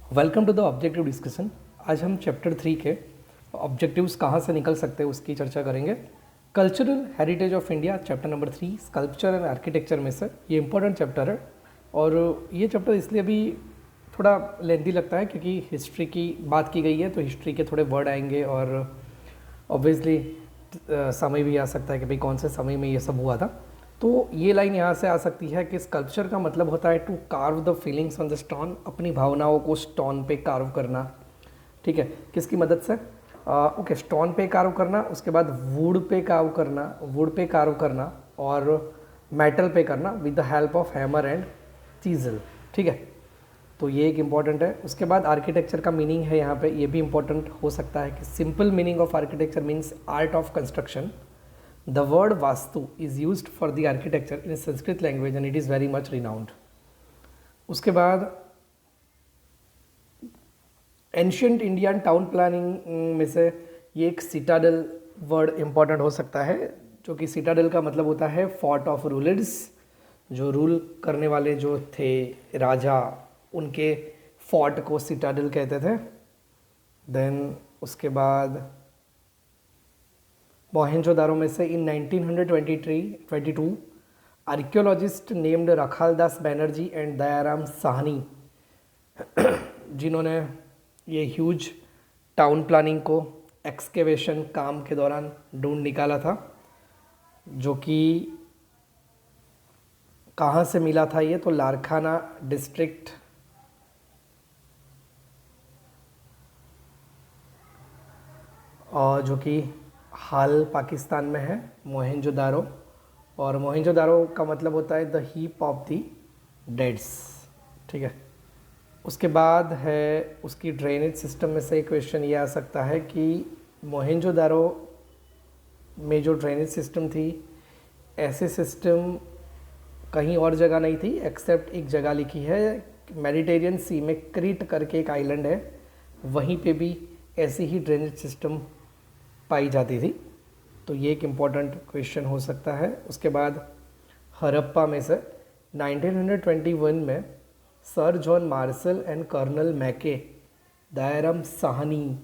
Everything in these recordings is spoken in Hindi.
Welcome to the objective discussion. आज हम चैप्टर 3 के ऑब्जेक्टिव्स कहाँ से निकल सकते हैं उसकी चर्चा करेंगे। Cultural heritage of India chapter number 3 sculpture and architecture में से ये इंपॉर्टेंट चैप्टर है और ये चैप्टर इसलिए भी थोड़ा लेंथी लगता है क्योंकि हिस्ट्री की बात की गई है, तो हिस्ट्री के थोड़े वर्ड आएंगे और ऑब्वियसली समय भी आ सकता है कि भाई कौन से समय में ये सब हुआ था। तो ये लाइन यहाँ से आ सकती है कि स्कल्पचर का मतलब होता है to carve the feelings on the stone, अपनी भावनाओं को स्टोन पे कार्व करना। ठीक है, किसकी मदद से? ओके, स्टोन पे कार्व करना, उसके बाद वुड पे कार्व करना और मेटल पे करना with the help of hammer and chisel. ठीक है, तो ये एक इम्पॉर्टेंट है। उसके बाद आर्किटेक्चर का मीनिंग है यहाँ पे, ये भी इम्पॉर्टेंट हो सकता है कि simple meaning of architecture means art of construction. The word Vastu is used for the architecture in Sanskrit language and it is very much renowned. उसके बाद एंशियंट इंडियन टाउन प्लानिंग में से ये एक सिटाडल वर्ड इम्पॉर्टेंट हो सकता है, जो कि सिटाडल का मतलब होता है फोर्ट ऑफ रूलर्स, जो रूल करने वाले जो थे राजा, उनके फोर्ट को सिटाडल कहते थे। देन उसके बाद मोहनजोदारो में से इन 1922 archaeologist named Rakhaldas Banerjee and Dayaram Sahni, जिन्होंने ये ह्यूज टाउन प्लानिंग को एक्सकेवेशन काम के दौरान ढूंढ निकाला था, जो कि कहाँ से मिला था ये, तो लारखाना डिस्ट्रिक्ट और जो कि हाल पाकिस्तान में है, मोहनजोदारो। और मोहनजोदारो का मतलब होता है द हीप ऑफ द डेड्स। ठीक है, उसके बाद है उसकी ड्रेनेज सिस्टम में से क्वेश्चन ये आ सकता है कि मोहनजोदारो में जो ड्रेनेज सिस्टम थी, ऐसे सिस्टम कहीं और जगह नहीं थी एक्सेप्ट एक जगह लिखी है मेडिटेरियन सी में, क्रीट करके एक आइलैंड है, वहीं पे भी ऐसी ही ड्रेनेज सिस्टम पाई जाती थी। तो ये एक इम्पॉर्टेंट क्वेश्चन हो सकता है। उसके बाद हड़प्पा में से 1921 में sir John Marshall and colonel Mackay, Dayaram Sahni,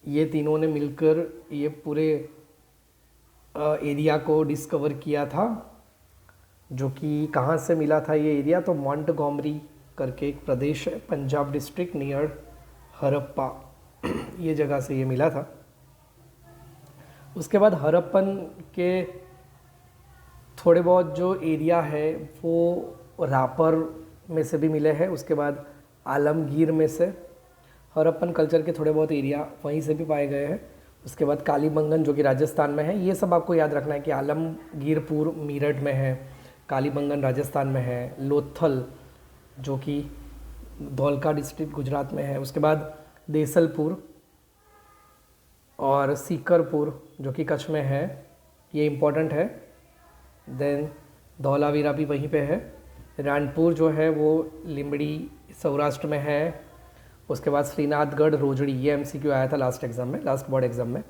ये तीनों ने मिलकर ये पूरे एरिया को डिस्कवर किया था, जो कि कहाँ से मिला था ये एरिया, तो मॉन्टगोमरी करके एक प्रदेश है पंजाब डिस्ट्रिक्ट नियर हड़प्पा, ये जगह से ये मिला था। उसके बाद हड़प्पन के थोड़े बहुत जो एरिया है वो रापर में से भी मिले हैं। उसके बाद आलमगीर में से हड़प्पन कल्चर के थोड़े बहुत एरिया वहीं से भी पाए गए हैं। उसके बाद कालीबंगन जो कि राजस्थान में है, ये सब आपको याद रखना है कि आलमगीरपुर मीरठ में है, कालीबंगन राजस्थान में है, लोथल जो कि धौलका डिस्ट्रिक्ट गुजरात में है। उसके बाद देसलपुर और सीकरपुर जो कि कच्छ में है, ये इम्पॉर्टेंट है। देन धौलावीरा भी वहीं पे है। रानपुर जो है वो लिम्बड़ी सौराष्ट्र में है। उसके बाद श्रीनाथगढ़ रोजड़ी, ये एमसीक्यू आया था लास्ट एग्ज़ाम में, लास्ट बोर्ड एग्ज़ाम में,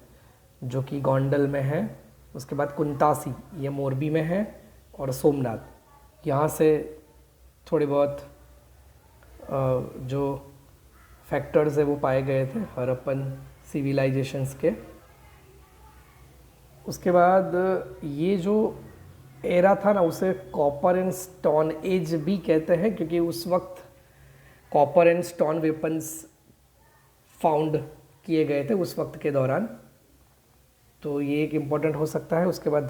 जो कि गोंडल में है। उसके बाद कुंतासी, ये मोरबी में है। और सोमनाथ, यहाँ से थोड़े बहुत जो फैक्टर्स है वो पाए गए थे हड़प्पन सिविलाइजेशंस के। उसके बाद ये जो एरा था ना, उसे कॉपर एंड स्टोन एज भी कहते हैं, क्योंकि उस वक्त copper and stone weapons found किए गए थे उस वक्त के दौरान, तो ये एक इम्पॉर्टेंट हो सकता है। उसके बाद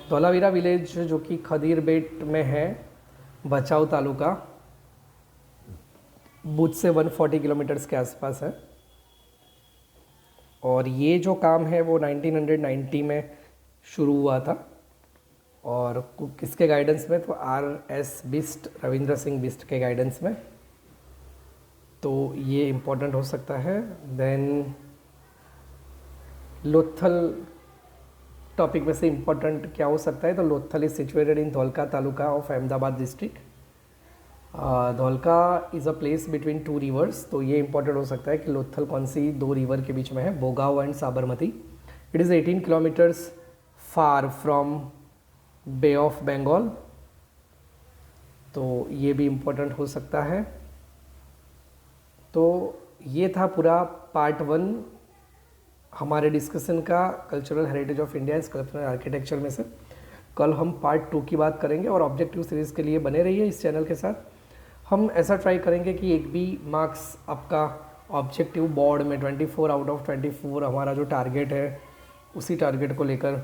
धौलावीरा विलेज जो कि खदीर बेट में है, भचाऊ तालुका, भुज से 140 किलोमीटर्स के आसपास है। और ये जो काम है वो 1990 में शुरू हुआ था, और किसके गाइडेंस में, तो RS बिस्ट, रविंद्र सिंह बिस्ट के गाइडेंस में। तो ये इम्पोर्टेंट हो सकता है। देन लोथल टॉपिक में से इम्पोर्टेंट क्या हो सकता है, तो Lothal is situated in Dholka taluka of Ahmedabad district. Dholka is a place between 2 reverse, तो ये इंपॉर्टेंट हो सकता है कि लोथल कौन सी 2 रिवर के बीच में है, बोगाव and Sabarmati. It is 18 kilometres far from bay of Bengal तो ये भी इम्पोर्टेंट हो सकता है। तो ये था पूरा पार्ट 1 हमारे डिस्कशन का cultural heritage of India sculptural architecture में से। कल हम पार्ट 2 की बात करेंगे और ऑब्जेक्टिव सीरीज़ के लिए बने रहिए इस चैनल के साथ। हम ऐसा ट्राई करेंगे कि एक भी मार्क्स आपका ऑब्जेक्टिव बोर्ड में 24 आउट ऑफ 24 हमारा जो टारगेट है उसी टारगेट को लेकर,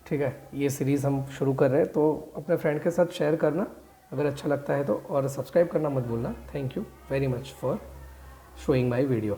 ठीक है, ये सीरीज़ हम शुरू कर रहे हैं। तो अपने फ्रेंड के साथ शेयर करना अगर अच्छा लगता है तो, और सब्सक्राइब करना मत भूलना। Thank you very much for showing my video।